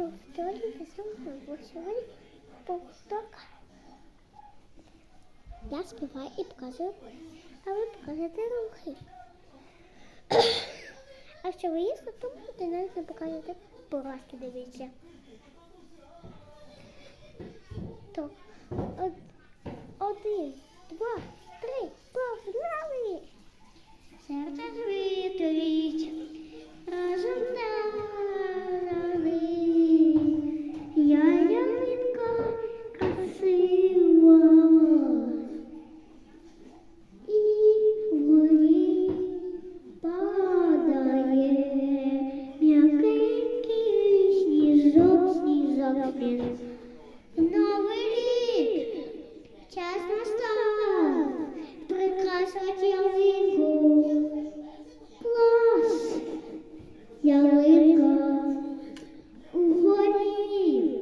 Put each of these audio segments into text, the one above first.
повторюйте за мною. Бо сьогодні повторка. Я співаю і показую, а ви показуєте рухи. А якщо ви їсти, то можете навіть не показувати, поразки дивіться. То 1, 2, 3, погнали! Серце світить, разом дали. Я ялинка красива, і вгорі падає м'якенький сніжок, сніжок. Новий рік, час настав, прикрашать ялинку. Клас! Ялинка угорі,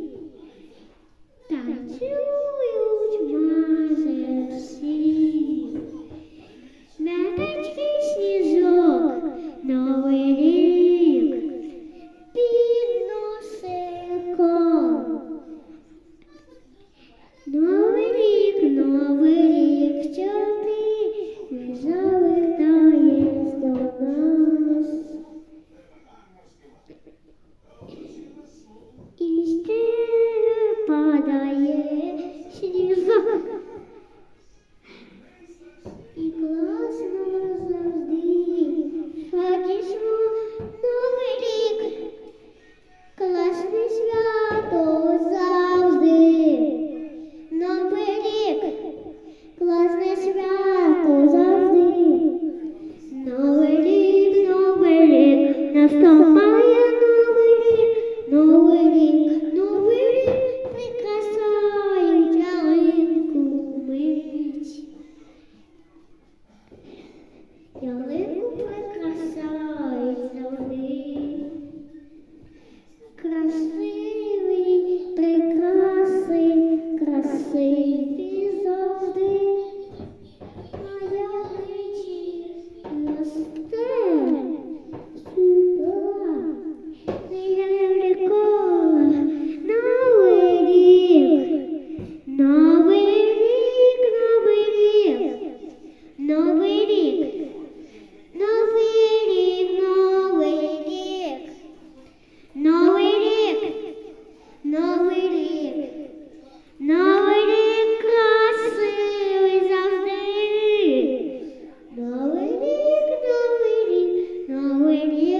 танцюють майже всі. М'якенький сніжок, новий рік, під носиком. Новий рік, що ти не завертаєш до нас. І ще падає сніжок. І класно завжди, радісно новий рік, класне свято завжди. Новий рік, класне свято завжди. Новий рік, наступає новий рік, прикрашають ялинку мить. Ялинку прикрашають завжди. Красиві прикраси, красиві завжди. На ялиці росте сюда. Новий рік, новий рік, новий рік, новий рік, новий рік, новий рік, новий рік, новий рік красивий завжди. Новий рік, новий рік, новий рік.